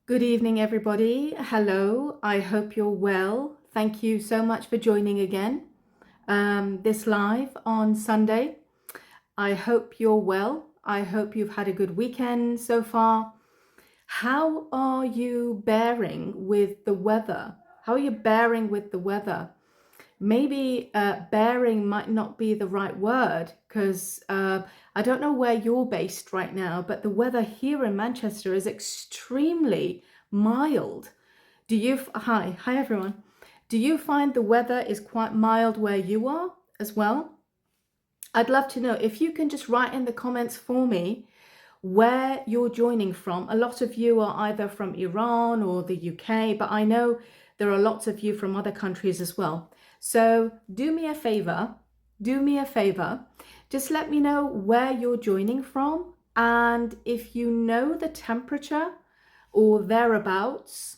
Good evening, everybody. Hello. I hope you're well. Thank you so much for joining again this live on Sunday. I hope you're well. I hope you've had a good weekend so far. How are you bearing with the weather? How are you bearing with the weather? Maybe bearing might not be the right word because I don't know where you're based right now, but the weather here in Manchester is extremely mild. Hi everyone. Do you find the weather is quite mild where you are as well? I'd love to know if you can just write in the comments for me where you're joining from. A lot of you are either from Iran or the UK, but I know there are lots of you from other countries as well. So do me a favor, just let me know where you're joining from, and if you know the temperature or thereabouts,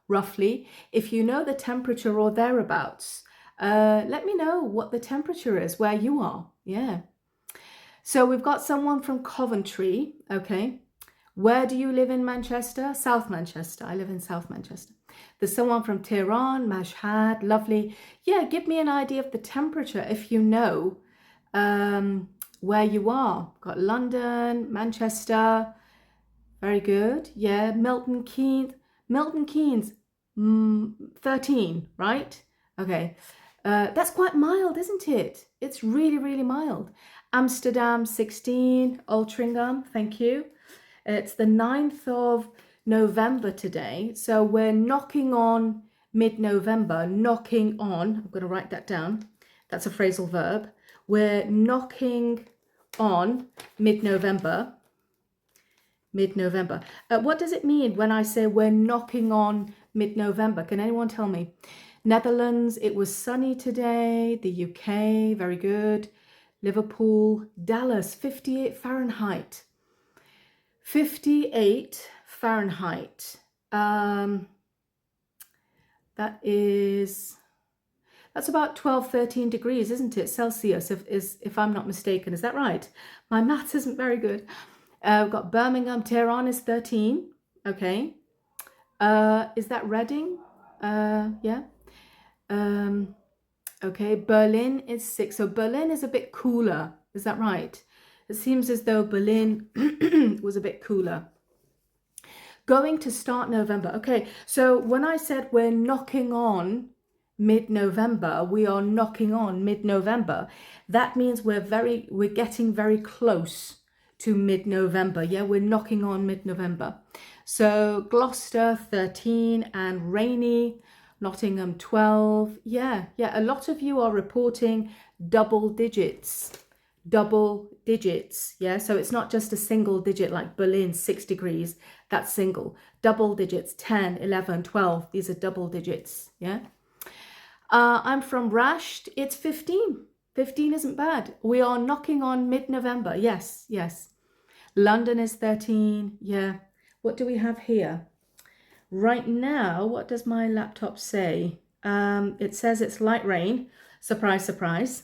roughly, if you know the temperature or thereabouts, let me know what the temperature is where you are. Yeah. So we've got someone from Coventry. Okay. Where do you live in Manchester? South Manchester. I live in South Manchester. There's someone from Tehran, Mashhad. Lovely. Yeah, give me an idea of the temperature if you know where you are. Got London, Manchester. Very good. Yeah, Milton Keynes. 13, right? Okay. That's quite mild, isn't it? It's really, really mild. Amsterdam, 16. Altrincham, thank you. It's the 9th of November today. So we're knocking on mid-November. Knocking on. I'm going to write that down. That's a phrasal verb. We're knocking on mid-November. Mid-November. What does it mean when I say we're knocking on mid-November? Can anyone tell me? Netherlands, it was sunny today. The UK, very good. Liverpool, Dallas, 58 Fahrenheit. 58 Fahrenheit. That's about 12, 13 degrees, isn't it? Celsius, if I'm not mistaken. Is that right? My maths isn't very good. We've got Birmingham, Tehran is 13. Okay. Is that Reading? Yeah. Okay. Berlin is 6. So Berlin is a bit cooler. Is that right? It seems as though Berlin was a bit cooler. Going to start November. Okay. So when I said we're knocking on mid-November, we are knocking on mid-November. That means we're getting very close to mid-November. Yeah, we're knocking on mid-November. So Gloucester 13 and rainy, Nottingham 12. Yeah, a lot of you are reporting double digits. Yeah, so it's not just a single digit like Berlin, 6 degrees. That's single. Double digits, 10, 11, 12. These are double digits. Yeah. I'm from Rasht. It's 15. 15 isn't bad. We are knocking on mid-November. Yes. London is 13. Yeah. What do we have here? Right now, what does my laptop say? It says it's light rain. Surprise, surprise.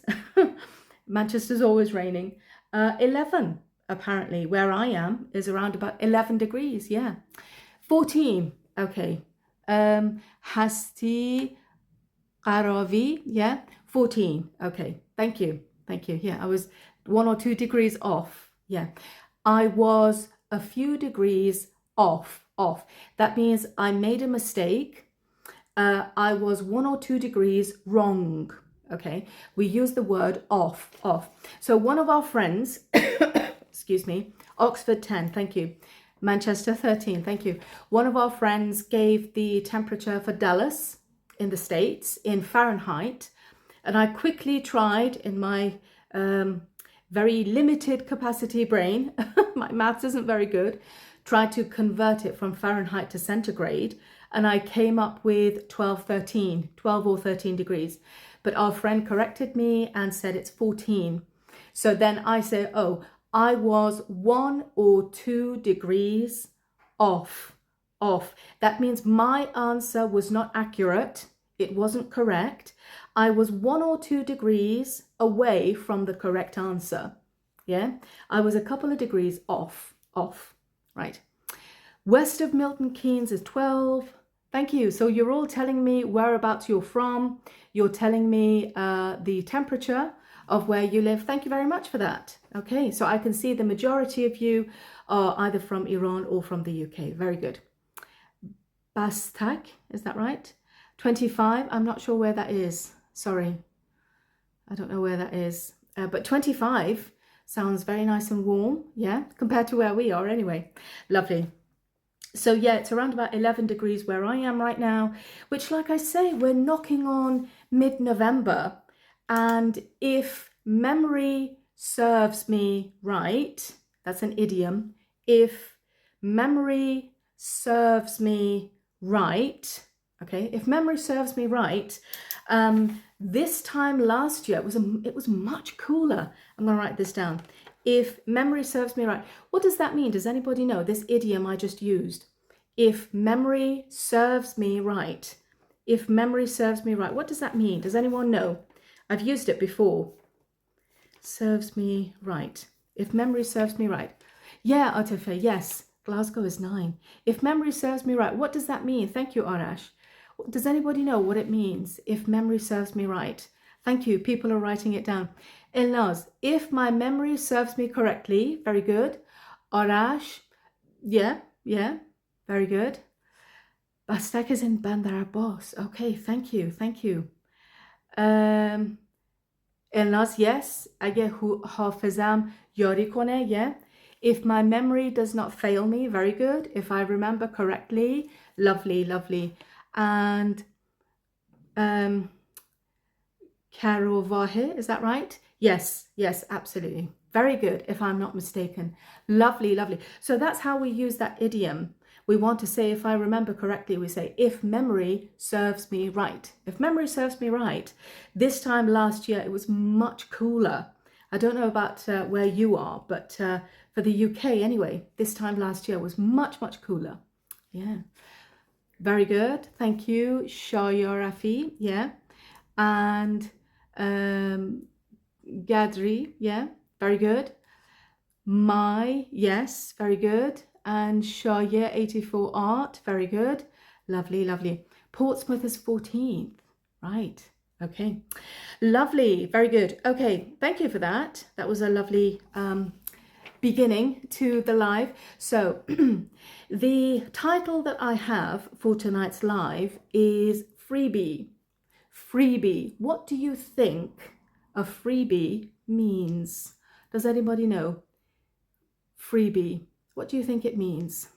Manchester's always raining. 11, apparently, where I am, is around about 11 degrees. Yeah. 14. Okay. Hasti Qaravi. Yeah. 14. Okay. Thank you. Yeah, I was 1 or 2 degrees off. Yeah. I was a few degrees off. That means I made a mistake. I was 1 or 2 degrees wrong. Okay, we use the word off. So one of our friends, excuse me, Oxford 10, thank you. Manchester 13, thank you. One of our friends gave the temperature for Dallas in the States in Fahrenheit. And I quickly tried in my very limited capacity brain, my maths isn't very good, tried to convert it from Fahrenheit to centigrade. And I came up with 12 or 13 degrees. But our friend corrected me and said it's 14. So then I say, oh, I was 1 or 2 degrees off. That means my answer was not accurate. It wasn't correct. I was 1 or 2 degrees away from the correct answer. Yeah, I was a couple of degrees off. Right. West of Milton Keynes is 12. Thank you. So you're all telling me whereabouts you're from. You're telling me the temperature of where you live. Thank you very much for that. Okay, so I can see the majority of you are either from Iran or from the UK. Very good. Bastak, is that right? 25, I'm not sure where that is. Sorry, I don't know where that is. But 25 sounds very nice and warm, yeah, compared to where we are anyway. Lovely. So yeah, it's around about 11 degrees where I am right now, which, like I say, we're knocking on mid-November. And if memory serves me right, that's an idiom. If memory serves me right, okay, if memory serves me right, this time last year it was much cooler. I'm going to write this down. If memory serves me right. What does that mean? Does anybody know this idiom I just used? If memory serves me right. If memory serves me right. What does that mean? Does anyone know? I've used it before. Serves me right. If memory serves me right. Yeah, Otefe, yes. Glasgow is 9. If memory serves me right. What does that mean? Thank you, Arash. Does anybody know what it means? If memory serves me right. Thank you. People are writing it down. Elnaz, if my memory serves me correctly, very good. Arash, yeah, very good. Bastak is in Bandar Abbas. Okay, thank you. Elnaz, yes. Age hafizam yari kone, yeah. If my memory does not fail me, very good. If I remember correctly, lovely. And Karovahe, is that right? Yes, absolutely. Very good, if I'm not mistaken. Lovely. So that's how we use that idiom. We want to say, if I remember correctly, we say, if memory serves me right. If memory serves me right. This time last year, it was much cooler. I don't know about where you are, but for the UK anyway, this time last year was much cooler. Yeah. Very good. Thank you, Shayorafi. Yeah. And Gadri, yeah, very good. My, yes, very good. And Shaya 84 Art, very good. Lovely. Portsmouth is 14th, right? Okay, lovely, very good. Okay, thank you for that. That was a lovely beginning to the live. So the title that I have for tonight's live is Freebie. Freebie. What do you think a freebie means? Does anybody know? Freebie. What do you think it means?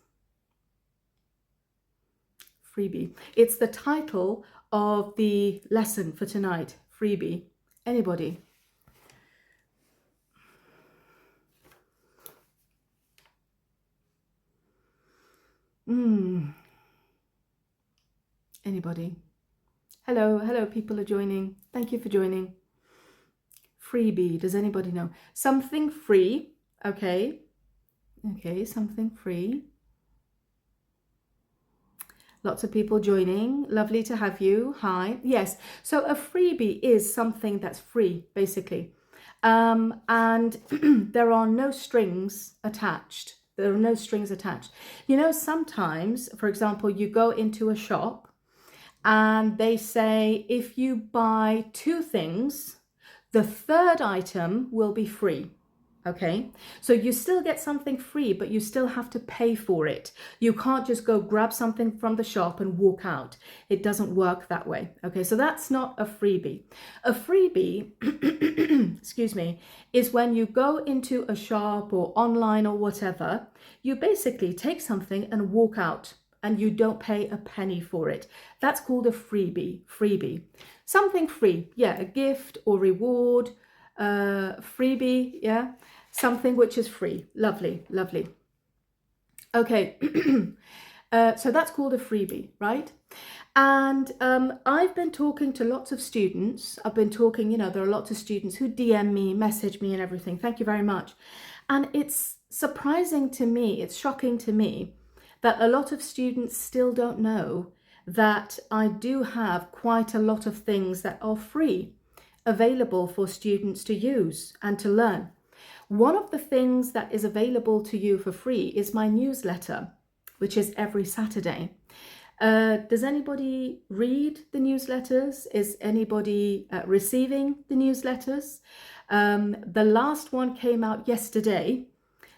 Freebie. It's the title of the lesson for tonight. Freebie. Anybody? Anybody? Hello, people are joining. Thank you for joining. Freebie, does anybody know? Something free, okay, something free. Lots of people joining. Lovely to have you. Hi. Yes, so a freebie is something that's free, basically. And there are no strings attached. There are no strings attached. You know, sometimes, for example, you go into a shop and they say, if you buy 2 things, the 3rd item will be free. Okay, so you still get something free, but you still have to pay for it. You can't just go grab something from the shop and walk out. It doesn't work that way. Okay, so that's not a freebie. A freebie, excuse me, is when you go into a shop or online or whatever, you basically take something and walk out and you don't pay a penny for it. That's called a freebie. Something free, yeah, a gift or reward, freebie, yeah, something which is free. Lovely. Okay, so that's called a freebie, right? And I've been talking to lots of students. I've been talking, you know, there are lots of students who DM me, message me and everything. Thank you very much. And it's surprising to me, it's shocking to me that a lot of students still don't know that I do have quite a lot of things that are free available for students to use and to learn. One of the things that is available to you for free is my newsletter. which is every Saturday. Does anybody read the newsletters? Is anybody receiving the newsletters? The last one came out yesterday.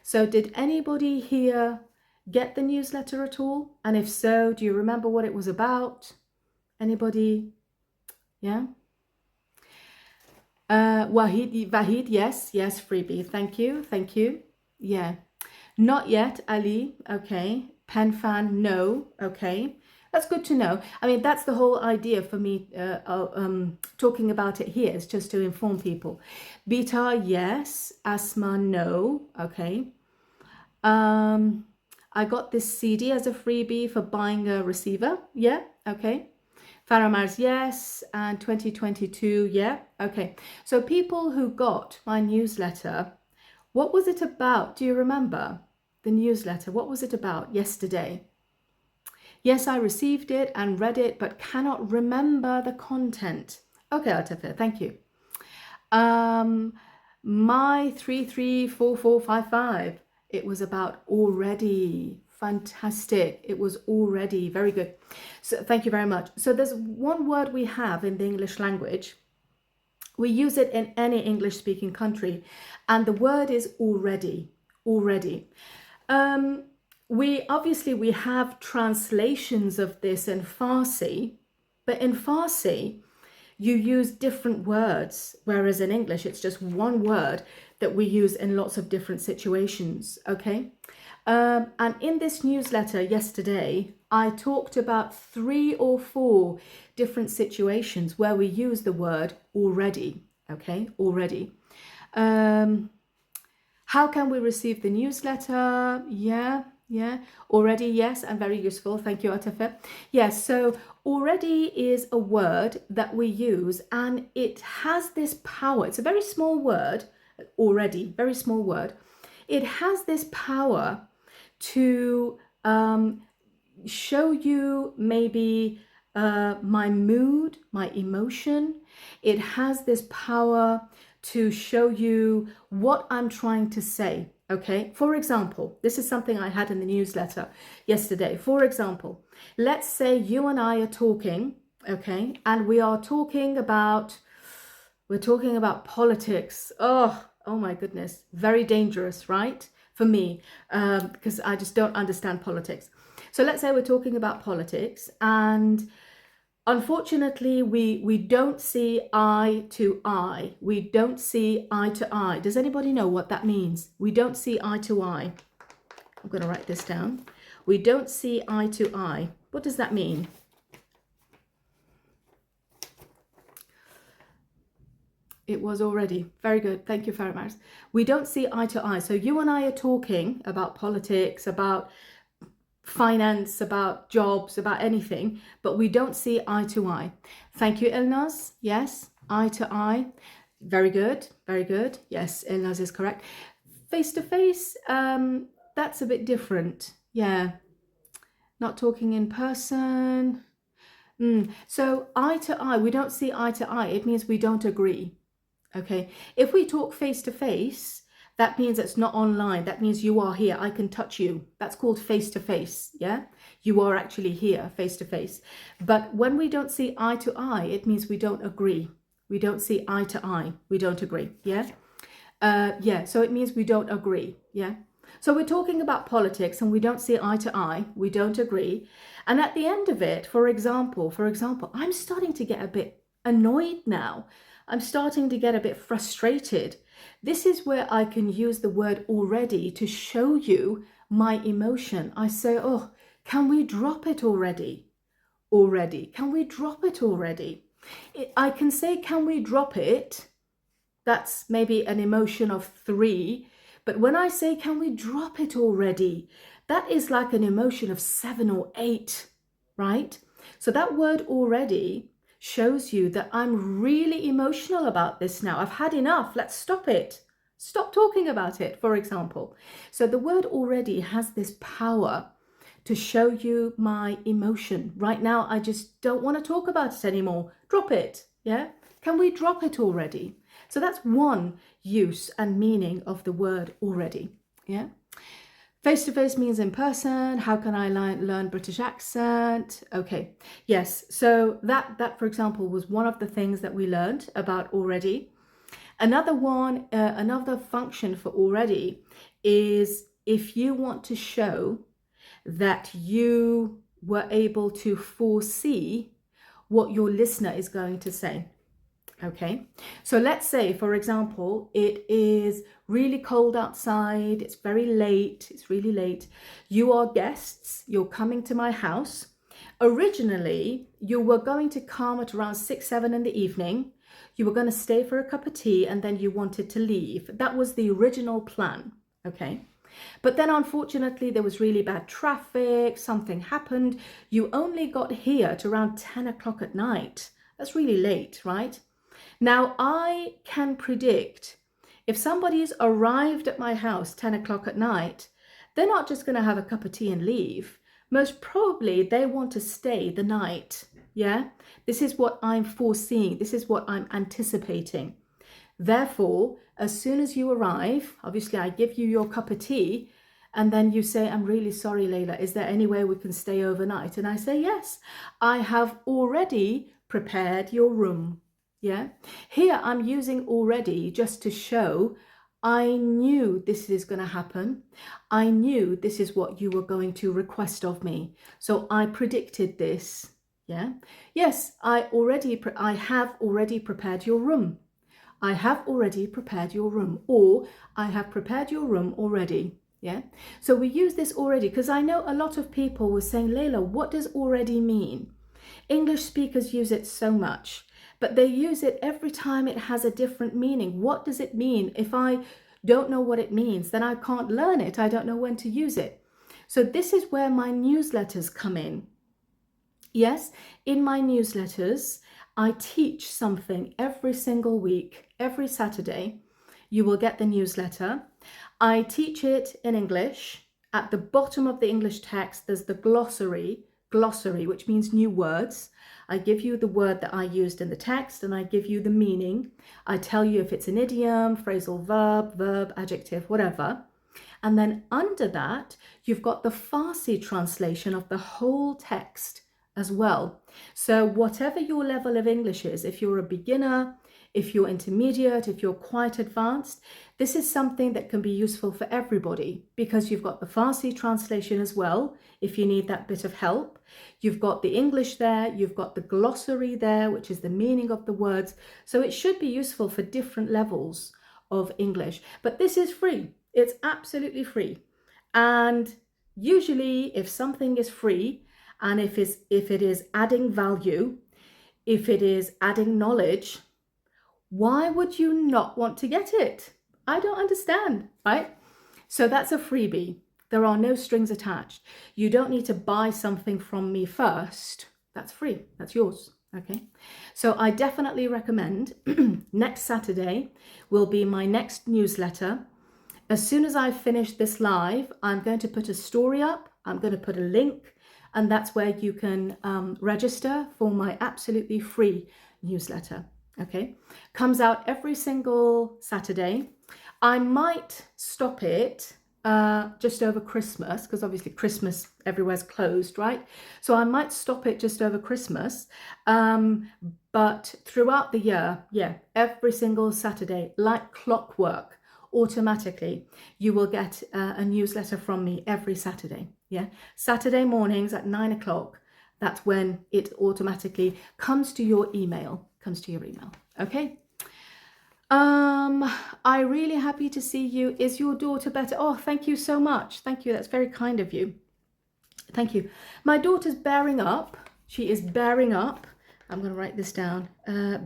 So did anybody here get the newsletter at all? And if so, do you remember what it was about? Anybody? Yeah? Vahid, yes, Freebie. Thank you. Yeah. Not yet, Ali. Okay. Pen fan, no. Okay. That's good to know. I mean, that's the whole idea for me talking about it here, is just to inform people. Beta, yes. Asma, no. Okay. I got this CD as a freebie for buying a receiver. Yeah. Okay. Faramars, yes. And 2022, yeah. Okay. So people who got my newsletter, what was it about? Do you remember the newsletter? What was it about yesterday? Yes, I received it and read it, but cannot remember the content. Okay, Atafa, thank you. My 334455, it was about already. Fantastic. It was already. Very good. So thank you very much. So there's one word we have in the English language. We use it in any English speaking country, and the word is already. Already. We have translations of this in Farsi, but in Farsi you use different words, whereas in English it's just one word that we use in lots of different situations. Okay. And in this newsletter yesterday, I talked about 3 or 4 different situations where we use the word already. Okay, already. How can we receive the newsletter? Yeah. Already, yes, and very useful. Thank you, Atafe. Yes, so already is a word that we use, and it has this power. It's a very small word, already, very small word. It has this power to show you maybe my mood, my emotion. It has this power to show you what I'm trying to say. Okay, for example, this is something I had in the newsletter yesterday. For example, let's say you and I are talking, okay, and we're talking about politics. Oh my goodness, very dangerous, right? For me, because I just don't understand politics. So let's say we're talking about politics, and unfortunately, we don't see eye to eye. We don't see eye to eye. Does anybody know what that means? We don't see eye to eye. I'm going to write this down. We don't see eye to eye. What does that mean? It was already. Very good. Thank you, Faramars. We don't see eye to eye. So you and I are talking about politics, about finance, about jobs, about anything, but we don't see eye to eye. Thank you, Elnaz. Yes, eye to eye. Very good. Very good. Yes, Elnaz is correct. Face to face, that's a bit different. Yeah. Not talking in person. So eye to eye, we don't see eye to eye. It means we don't agree. Okay. If we talk face to face, that means it's not online. That means you are here. I can touch you. That's called face to face. Yeah. You are actually here face to face. But when we don't see eye to eye, it means we don't agree. We don't see eye to eye. We don't agree. Yeah. Yeah. So it means we don't agree. Yeah. So we're talking about politics and we don't see eye to eye. We don't agree. And at the end of it, for example, I'm starting to get a bit annoyed now. I'm starting to get a bit frustrated. This is where I can use the word already to show you my emotion. I say, oh, can we drop it already? Already. Can we drop it already? I can say, can we drop it? That's maybe an emotion of 3. But when I say, can we drop it already? That is like an emotion of 7 or 8, right? So that word already shows you that I'm really emotional about this now. I've had enough. Let's stop it. Stop talking about it, for example. So the word already has this power to show you my emotion. Right now, I just don't want to talk about it anymore. Drop it. Yeah? Can we drop it already? So that's one use and meaning of the word already. Yeah? Face-to-face means in person. How can I learn British accent? Okay, yes. So that, for example, was one of the things that we learned about already. Another one, another function for already is if you want to show that you were able to foresee what your listener is going to say. Okay, so let's say, for example, it is really cold outside, it's very late, it's really late. You are guests, you're coming to my house. Originally, you were going to come at around 6, 7 in the evening. You were going to stay for a cup of tea and then you wanted to leave. That was the original plan, okay? But then unfortunately, there was really bad traffic, something happened. You only got here at around 10 o'clock at night. That's really late, right? Now, I can predict if somebody's arrived at my house 10 o'clock at night, they're not just going to have a cup of tea and leave. Most probably they want to stay the night. Yeah, this is what I'm foreseeing. This is what I'm anticipating. Therefore, as soon as you arrive, obviously I give you your cup of tea and then you say, I'm really sorry, Layla, is there any way we can stay overnight? And I say, yes, I have already prepared your room. Yeah, here I'm using already just to show I knew this is going to happen. I knew this is what you were going to request of me. So I predicted this. Yeah. Yes, I have already prepared your room. I have already prepared your room, or I have prepared your room already. Yeah. So we use this already because I know a lot of people were saying, Layla, what does already mean? English speakers use it so much, but they use it every time it has a different meaning. What does it mean? If I don't know what it means, then I can't learn it. I don't know when to use it. So this is where my newsletters come in. Yes, in my newsletters, I teach something every single week, every Saturday. You will get the newsletter. I teach it in English. At the bottom of the English text, there's the glossary, which means new words. I give you the word that I used in the text and I give you the meaning. I tell you if it's an idiom, phrasal verb, adjective, whatever. And then under that, you've got the Farsi translation of the whole text as well. So whatever your level of English is, if you're a beginner, if you're intermediate, if you're quite advanced, this is something that can be useful for everybody because you've got the Farsi translation as well, if you need that bit of help. You've got the English there, you've got the glossary there, which is the meaning of the words. So it should be useful for different levels of English. But this is free. It's absolutely free. And usually if something is free and if it is adding value, if it is adding knowledge, why would you not want to get it? I don't understand, right? So that's a freebie. There are no strings attached. You don't need to buy something from me first. That's free. That's yours. Okay. So I definitely recommend next Saturday will be my next newsletter. As soon as I finish this live, I'm going to put a story up. I'm going to put a link, and that's where you can register for my absolutely free newsletter. Okay, comes out every single Saturday. I might stop it just over Christmas because obviously Christmas everywhere's closed, right? So I might stop it just over Christmas, but throughout the year, yeah, every single Saturday, like clockwork, automatically you will get a newsletter from me every Saturday. Yeah, Saturday mornings at 9 o'clock. That's when it automatically comes to your email. Okay. I'm really happy to see you. Is your daughter better? Oh, thank you so much. Thank you. That's very kind of you. Thank you. My daughter's bearing up. She is bearing up. I'm going to write this down.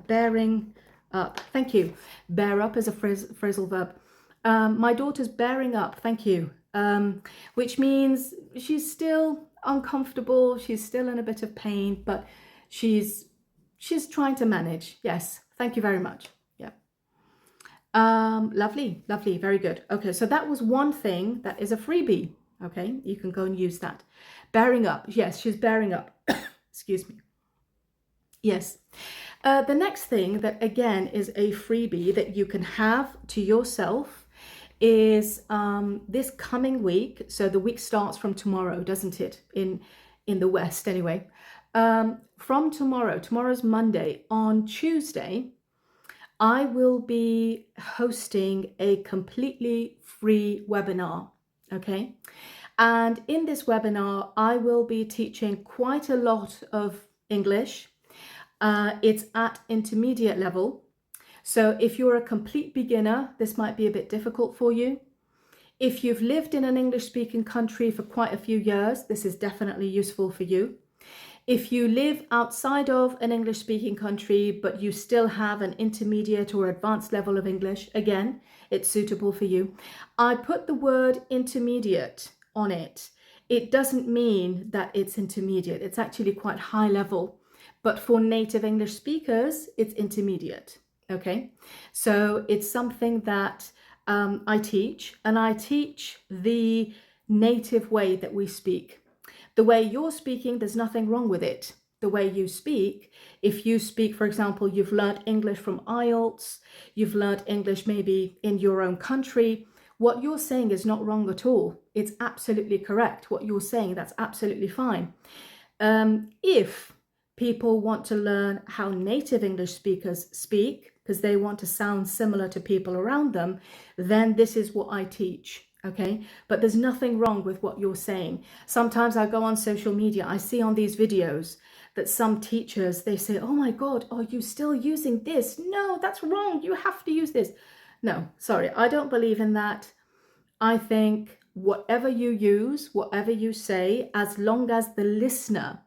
Bearing up. Thank you. Bear up is a phrasal verb. My daughter's bearing up. Thank you. Which means she's still uncomfortable. She's still in a bit of pain, but she's trying to manage. Yes. Thank you very much. Yeah. Lovely. Very good. Okay. So that was one thing that is a freebie. Okay. You can go and use that. Bearing up. Yes, she's bearing up. Excuse me. Yes. The next thing that again is a freebie that you can have to yourself is this coming week. So the week starts from tomorrow, doesn't it? In the West, anyway. From tomorrow's Monday. On Tuesday, I will be hosting a completely free webinar. Okay. And in this webinar, I will be teaching quite a lot of English. It's at intermediate level. So if you're a complete beginner, this might be a bit difficult for you. If you've lived in an English-speaking country for quite a few years, this is definitely useful for you. If you live outside of an English-speaking country, but you still have an intermediate or advanced level of English, again, it's suitable for you. I put the word intermediate on it. It doesn't mean that it's intermediate. It's actually quite high level. But for native English speakers, it's intermediate. Okay, so it's something that I teach, and I teach the native way that we speak. The way you're speaking, there's nothing wrong with it. The way you speak, if you speak, for example, you've learned English from IELTS, you've learned English maybe in your own country, what you're saying is not wrong at all. It's absolutely correct. What you're saying, that's absolutely fine. If people want to learn how native English speakers speak, because they want to sound similar to people around them, then this is what I teach, okay? But there's nothing wrong with what you're saying. Sometimes I go on social media, I see on these videos that some teachers, they say, oh my God, are you still using this? No, that's wrong, you have to use this. No, sorry, I don't believe in that. I think whatever you use, whatever you say, as long as the listener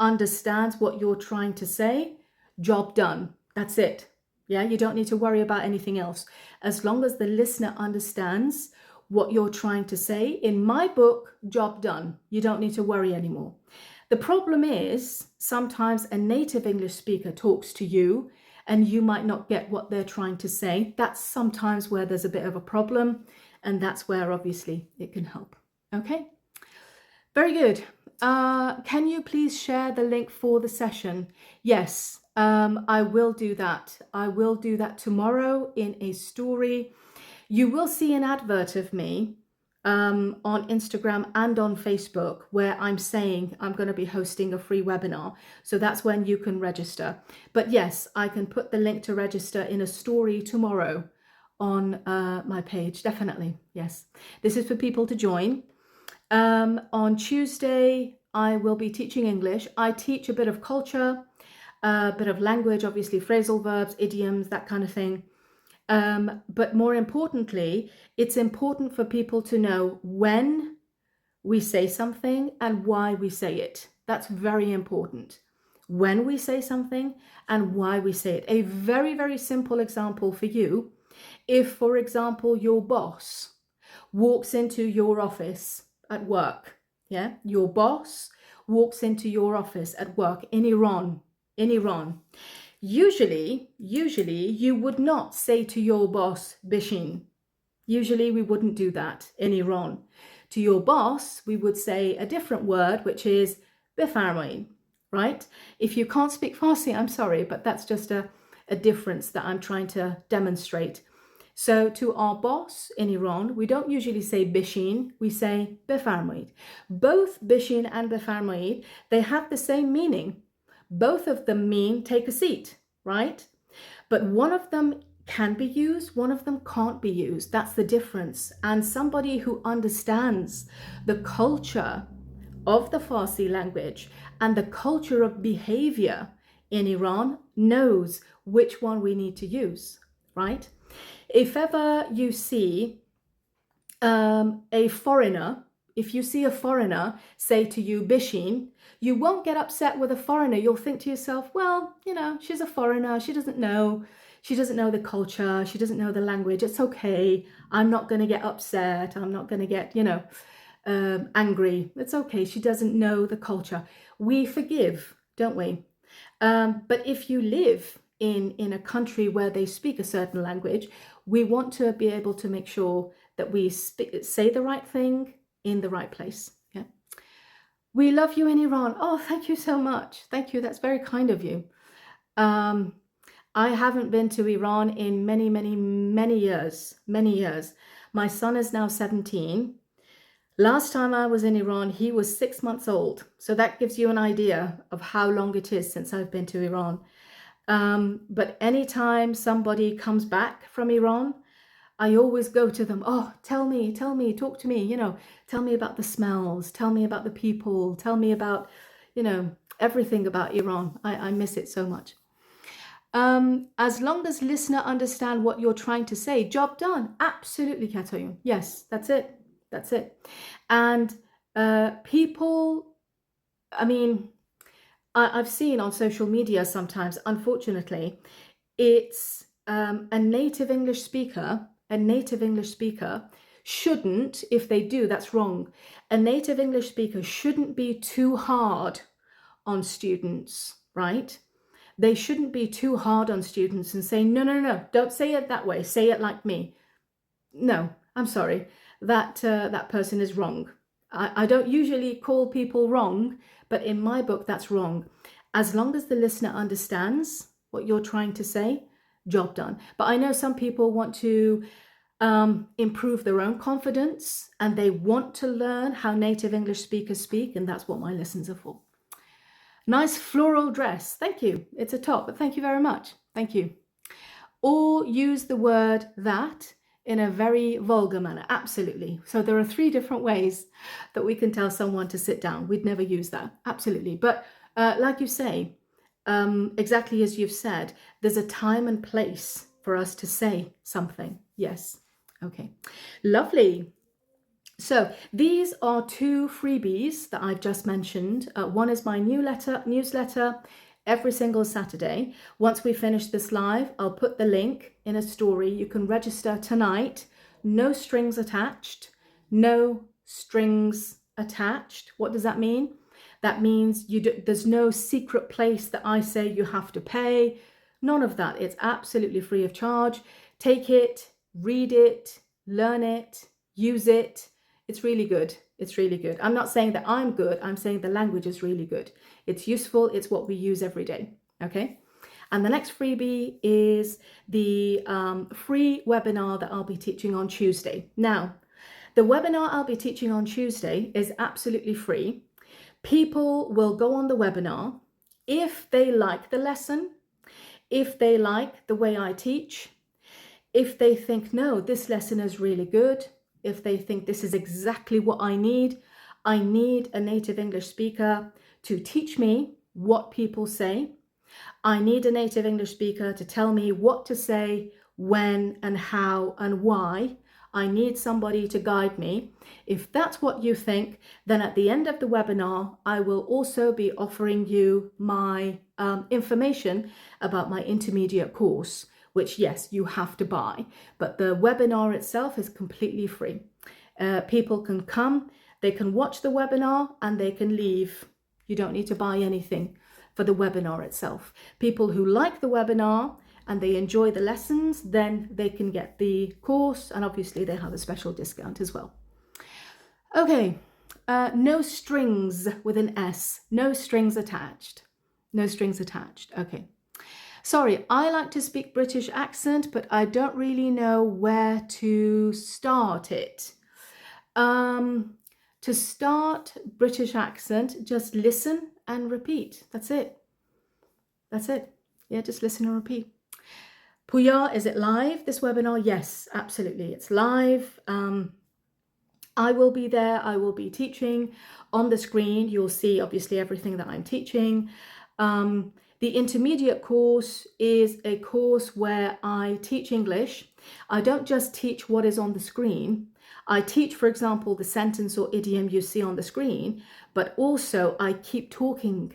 understands what you're trying to say, job done. That's it. Yeah, you don't need to worry about anything else. As long as the listener understands what you're trying to say, in my book, job done. You don't need to worry anymore. The problem is sometimes a native English speaker talks to you and you might not get what they're trying to say. That's sometimes where there's a bit of a problem, and that's where obviously it can help. Okay, very good. Can you please share the link for the session? Yes, I will do that. I will do that tomorrow in a story. You will see an advert of me on Instagram and on Facebook where I'm saying I'm going to be hosting a free webinar. So that's when you can register. But yes, I can put the link to register in a story tomorrow on my page. Definitely. Yes. This is for people to join. On Tuesday, I will be teaching English. I teach a bit of culture, a bit of language, obviously phrasal verbs, idioms, that kind of thing. But more importantly, it's important for people to know when we say something and why we say it. That's very important. When we say something and why we say it. A very, very simple example for you. If, for example, your boss walks into your office at work, yeah, your boss walks into your office at work in Iran, usually you would not say to your boss, Bishin. Usually we wouldn't do that in Iran. To your boss, we would say a different word, which is بفرمایید, right? If you can't speak Farsi, I'm sorry, but that's just a difference that I'm trying to demonstrate. So to our boss in Iran, we don't usually say Bishin, we say بفرمایید. Both Bishin and بفرمایید, they have the same meaning. Both of them mean take a seat, right? But one of them can be used, one of them can't be used. That's the difference. And somebody who understands the culture of the Farsi language and the culture of behavior in Iran knows which one we need to use, right? If ever you see a foreigner, if you see a foreigner say to you, Bishin, you won't get upset with a foreigner. You'll think to yourself, well, you know, she's a foreigner. She doesn't know the culture. She doesn't know the language. It's okay. I'm not going to get upset. I'm not going to get, angry. It's okay. She doesn't know the culture. We forgive, don't we? But if you live in a country where they speak a certain language, we want to be able to make sure that we say the right thing in the right place. Yeah. We love you in Iran. Oh, thank you so much. Thank you. That's very kind of you. I haven't been to Iran in many years. My son is now 17. Last time I was in Iran, he was 6 months old. So that gives you an idea of how long it is since I've been to Iran. But anytime somebody comes back from Iran, I always go to them. Oh, tell me, talk to me, tell me about the smells, tell me about the people, tell me about, everything about Iran. I miss it so much. As long as listener understand what you're trying to say, job done. Absolutely, Katoyun. Yes, that's it. That's it. And people, I mean, I've seen on social media sometimes, unfortunately, it's a native English speaker shouldn't, if they do, that's wrong. A native English speaker shouldn't be too hard on students, right? They shouldn't be too hard on students and say, no, don't say it that way. Say it like me. No, I'm sorry. That person is wrong. I don't usually call people wrong, but in my book, that's wrong. As long as the listener understands what you're trying to say, job done. But I know some people want to improve their own confidence and they want to learn how native English speakers speak, and that's what my lessons are for. Nice floral dress. Thank you. It's a top, but thank you very much. Thank you. Or use the word that in a very vulgar manner. Absolutely. So there are 3 different ways that we can tell someone to sit down. We'd never use that. Absolutely. But like you say, exactly as you've said, there's a time and place for us to say something. Yes. Okay. Lovely. So these are 2 freebies that I've just mentioned. One is my newsletter every single Saturday. Once we finish this live, I'll put the link in a story. You can register tonight. No strings attached. No strings attached. What does that mean? That means there's no secret place that I say you have to pay. None of that. It's absolutely free of charge. Take it, read it, learn it, use it. It's really good. It's really good. I'm not saying that I'm good. I'm saying the language is really good. It's useful. It's what we use every day. Okay. And the next freebie is the free webinar that I'll be teaching on Tuesday. Now, the webinar I'll be teaching on Tuesday is absolutely free. People will go on the webinar if they like the lesson, if they like the way I teach, if they think, no, this lesson is really good, if they think this is exactly what I need a native English speaker to teach me what people say. I need a native English speaker to tell me what to say, when and how and why. I need somebody to guide me. If that's what you think, then at the end of the webinar, I will also be offering you my information about my intermediate course, which, yes, you have to buy. But the webinar itself is completely free. People can come, they can watch the webinar, and they can leave. You don't need to buy anything for the webinar itself. People who like the webinar and they enjoy the lessons, then they can get the course, and obviously they have a special discount as well. Okay, no strings with an S, no strings attached. No strings attached. Okay. Sorry, I like to speak British accent, but I don't really know where to start it. To start British accent, just listen and repeat. That's it. That's it. Yeah, just listen and repeat. Puya, is it live, this webinar? Yes, absolutely. It's live. I will be there. I will be teaching. On the screen, you'll see obviously everything that I'm teaching. The intermediate course is a course where I teach English. I don't just teach what is on the screen. I teach, for example, the sentence or idiom you see on the screen, but also I keep talking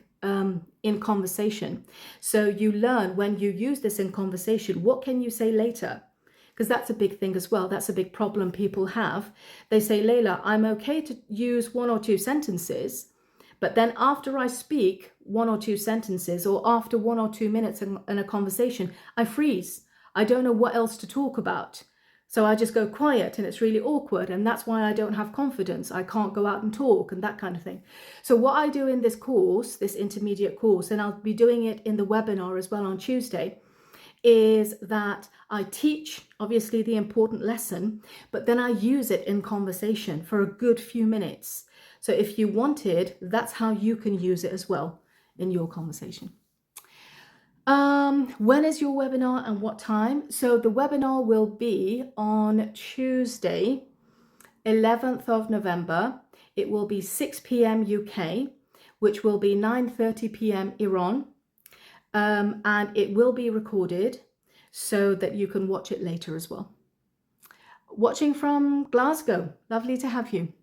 in conversation. So you learn when you use this in conversation, what can you say later? Because that's a big thing as well. That's a big problem people have. They say, Layla, I'm okay to use 1 or 2 sentences, but then after I speak 1 or 2 sentences, or after 1 or 2 minutes in a conversation, I freeze. I don't know what else to talk about. So I just go quiet and it's really awkward. And that's why I don't have confidence. I can't go out and talk and that kind of thing. So what I do in this course, this intermediate course, and I'll be doing it in the webinar as well on Tuesday, is that I teach, obviously, the important lesson, but then I use it in conversation for a good few minutes. So if you wanted, that's how you can use it as well in your conversation. When is your webinar and what time? So the webinar will be on Tuesday, 11th of November. It will be 6 p.m. UK, which will be 9:30 p.m. Iran. And it will be recorded so that you can watch it later as well. Watching from Glasgow, lovely to have you.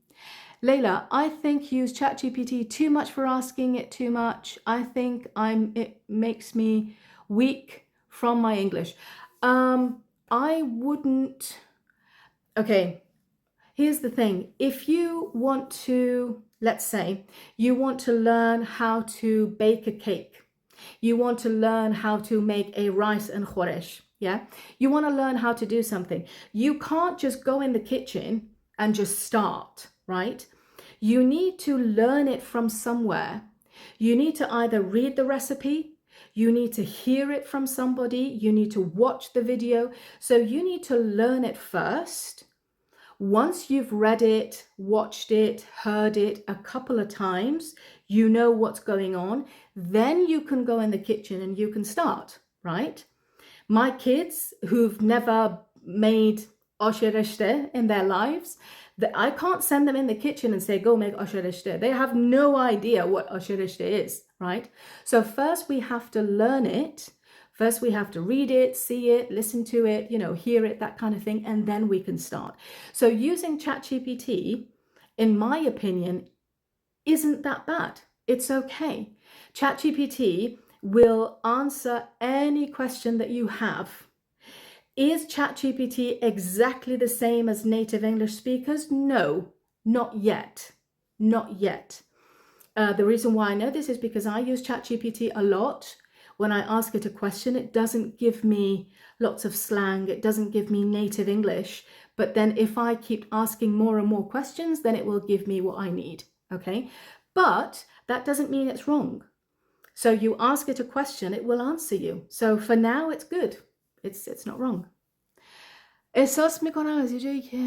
Layla, I think use ChatGPT too much for asking it too much. I think it makes me weak from my English. I wouldn't. Okay, here's the thing. If you want to, let's say, you want to learn how to bake a cake. You want to learn how to make a rice and khoresh. Yeah, you want to learn how to do something. You can't just go in the kitchen and just start, right? You need to learn it from somewhere. You need to either read the recipe, you need to hear it from somebody, you need to watch the video. So you need to learn it first. Once you've read it, watched it, heard it a couple of times, you know what's going on, then you can go in the kitchen and you can start, right? My kids who've never made ashereshte in their lives, that I can't send them in the kitchen and say, go make ashereshte. They have no idea what ashereshte is, right? So first we have to learn it. First we have to read it, see it, listen to it, hear it, that kind of thing, and then we can start. So using ChatGPT, in my opinion, isn't that bad. It's okay. ChatGPT will answer any question that you have. Is ChatGPT exactly the same as native English speakers? No, not yet. Not yet. The reason why I know this is because I use ChatGPT a lot. When I ask it a question, it doesn't give me lots of slang. It doesn't give me native English. But then if I keep asking more and more questions, then it will give me what I need. Okay? But that doesn't mean it's wrong. So you ask it a question, it will answer you. So for now, it's good. It's not wrong. احساس میکنم از یه جایی که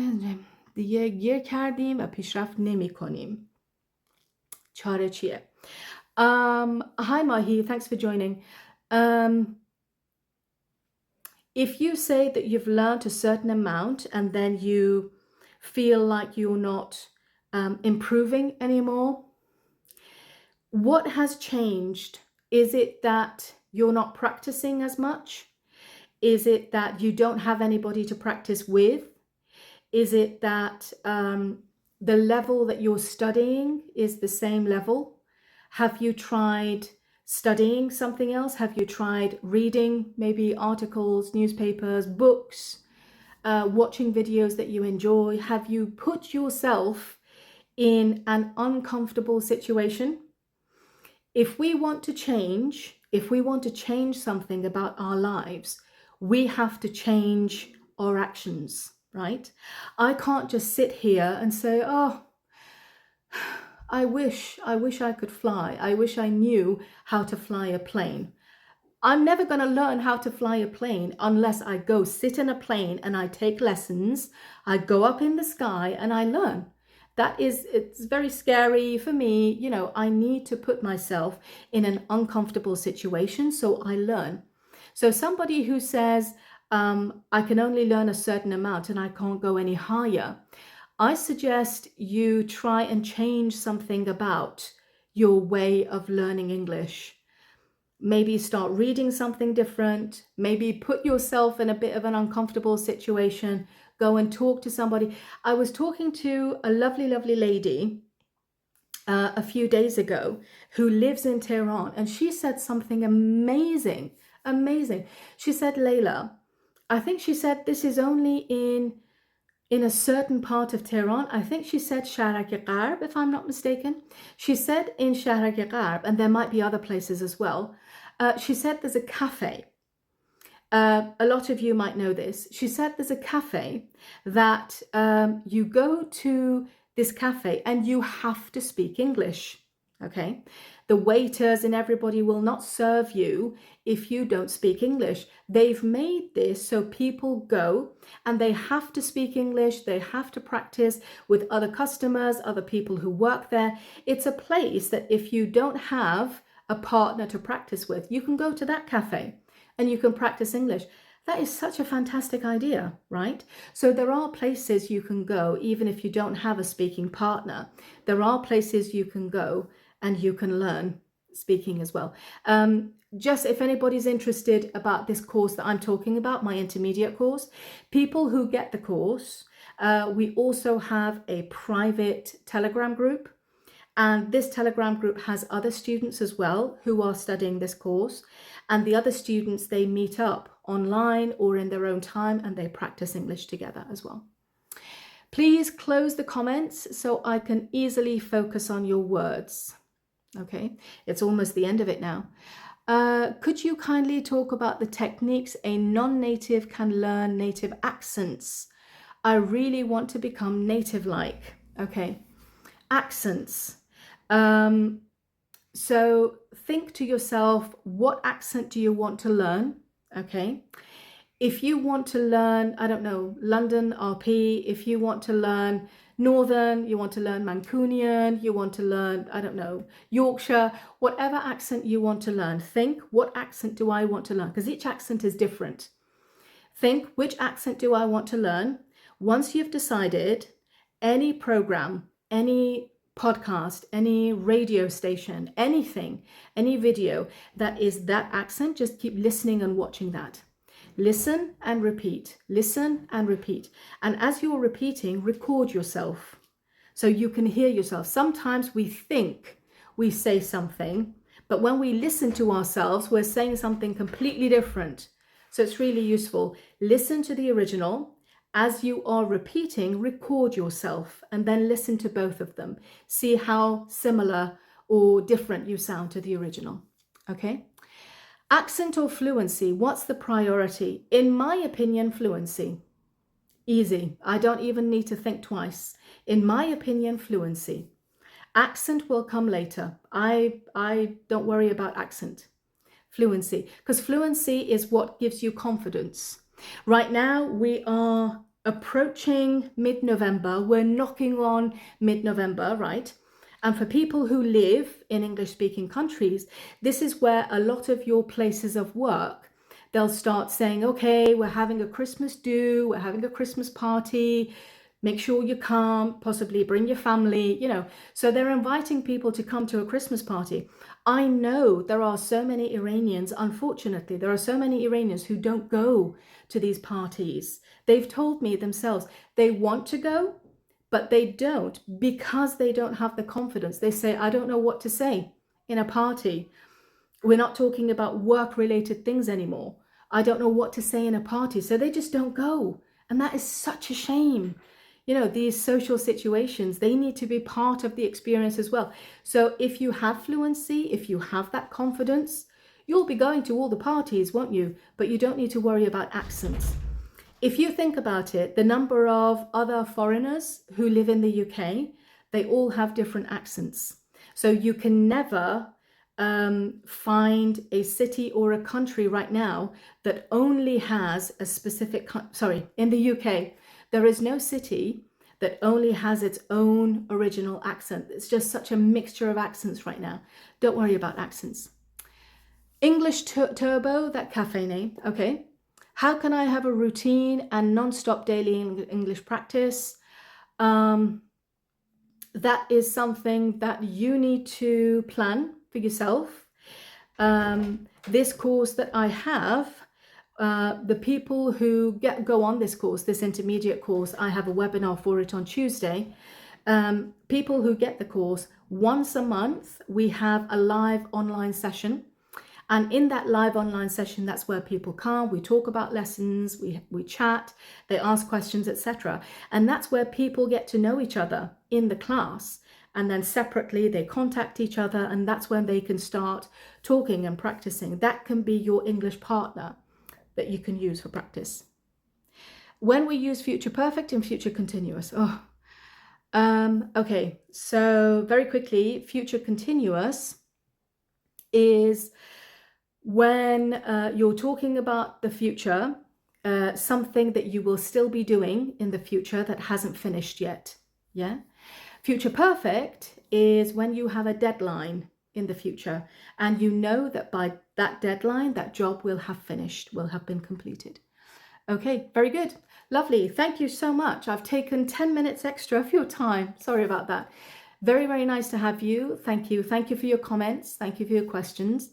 دیگه گیر کردیم و پیشرفت نمی کنیم. چاره چیه؟ Hi Mahi, thanks for joining. If you say that you've learned a certain amount and then you feel like you're not improving anymore, what has changed? Is it that you're not practicing as much? Is it that you don't have anybody to practice with? Is it that the level that you're studying is the same level? Have you tried studying something else? Have you tried reading maybe articles, newspapers, books, watching videos that you enjoy? Have you put yourself in an uncomfortable situation? If we want to change something about our lives, we have to change our actions, right? I can't just sit here and say, oh, I wish I could fly. I wish I knew how to fly a plane. I'm never going to learn how to fly a plane unless I go sit in a plane and I take lessons. I go up in the sky and I learn. It's very scary for me. I need to put myself in an uncomfortable situation so I learn. So somebody who says, I can only learn a certain amount and I can't go any higher, I suggest you try and change something about your way of learning English. Maybe start reading something different. Maybe put yourself in a bit of an uncomfortable situation. Go and talk to somebody. I was talking to a lovely, lovely lady a few days ago who lives in Tehran, and she said something amazing. She said, Layla, I think she said this is only in a certain part of Tehran. I think she said Shahrak Gharb, if I'm not mistaken. She said in Shahrak Gharb, and there might be other places as well. She said there's a cafe. A lot of you might know this. She said there's a cafe that you go to this cafe and you have to speak English. okay? The waiters and everybody will not serve you if you don't speak English. They've made this so people go and they have to speak English, they have to practice with other customers, other people who work there. It's a place that if you don't have a partner to practice with, you can go to that cafe and you can practice English. That is such a fantastic idea, right? So there are places you can go, even if you don't have a speaking partner. There are places you can go and you can learn speaking as well. Just if anybody's interested about this course that I'm talking about, my intermediate course, people who get the course, we also have a private Telegram group. And this Telegram group has other students as well who are studying this course. And the other students, they meet up online or in their own time and they practice English together as well. Please close the comments so I can easily focus on your words. Okay, it's almost the end of it now. Could you kindly talk about the techniques a non-native can learn native accents? I really want to become native-like. Okay, accents. So think to yourself, what accent do you want to learn? Okay. If you want to learn, I don't know, London RP, if you want to learn Northern, you want to learn Mancunian, you want to learn, I don't know, Yorkshire, whatever accent you want to learn, think, what accent do I want to learn? Because each accent is different. Think, which accent do I want to learn? Once you've decided, any program, any podcast, any radio station, anything, any video that is that accent, just keep listening and watching that. Listen and repeat, listen and repeat. And as you're repeating, record yourself so you can hear yourself. Sometimes we think we say something, but when we listen to ourselves, we're saying something completely different. So it's really useful. Listen to the original. As you are repeating, record yourself and then listen to both of them. See how similar or different you sound to the original. Okay? Accent or fluency, what's the priority? In my opinion, fluency. Easy. I don't even need to think twice. In my opinion, fluency. Accent will come later. I don't worry about accent. Fluency. Because fluency is what gives you confidence. Right now, we are approaching mid-November. We're knocking on mid-November, right? And for people who live in English-speaking countries, this is where a lot of your places of work, they'll start saying, okay, we're having a Christmas do, we're having a Christmas party, make sure you come, possibly bring your family, you know. So they're inviting people to come to a Christmas party. I know there are so many Iranians, unfortunately, there are so many Iranians who don't go to these parties. They've told me themselves they want to go, but they don't because they don't have the confidence. They say, I don't know what to say in a party. We're not talking about work-related things anymore. I don't know what to say in a party. So they just don't go. And that is such a shame. You know, these social situations, they need to be part of the experience as well. So if you have fluency, if you have that confidence, you'll be going to all the parties, won't you? But you don't need to worry about accents. If you think about it, the number of other foreigners who live in the UK, they all have different accents. So you can never find a city or a country right now that only has a specific, in the UK, there is no city that only has its own original accent. It's just such a mixture of accents right now. Don't worry about accents. English Turbo, that cafe name, okay. How can I have a routine and non-stop daily English practice? That is something that you need to plan for yourself. This course that I have, the people who go on this course, this intermediate course, I have a webinar for it on Tuesday. People who get the course, once a month, we have a live online session. And in that live online session, that's where people come, we talk about lessons, we chat, they ask questions, etc. And that's where people get to know each other in the class. And then separately, they contact each other, and that's when they can start talking and practicing. That can be your English partner that you can use for practice. When we use future perfect and future continuous, Okay, so very quickly, future continuous is when you're talking about the future, something that you will still be doing in the future that hasn't finished yet. Yeah. Future perfect is when you have a deadline in the future and you know that by that deadline, that job will have finished, will have been completed. Okay, very good. Lovely. Thank you so much. I've taken 10 minutes extra of your time. Sorry about that. Very, very nice to have you. Thank you. Thank you for your comments. Thank you for your questions.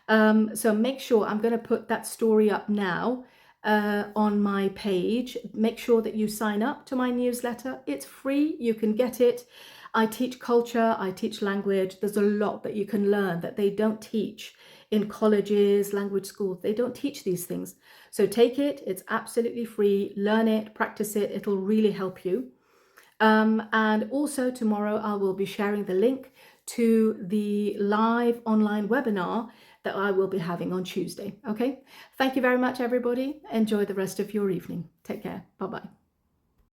So make sure, I'm going to put that story up now on my page. Make sure that you sign up to my newsletter. It's free. You can get it. I teach culture. I teach language. There's a lot that you can learn that they don't teach in colleges, language schools. They don't teach these things. So take it. It's absolutely free. Learn it, practice it. It'll really help you. And also tomorrow I will be sharing the link to the live online webinar that I will be having on Tuesday. Okay. Thank you very much, everybody. Enjoy the rest of your evening. Take care. Bye-bye.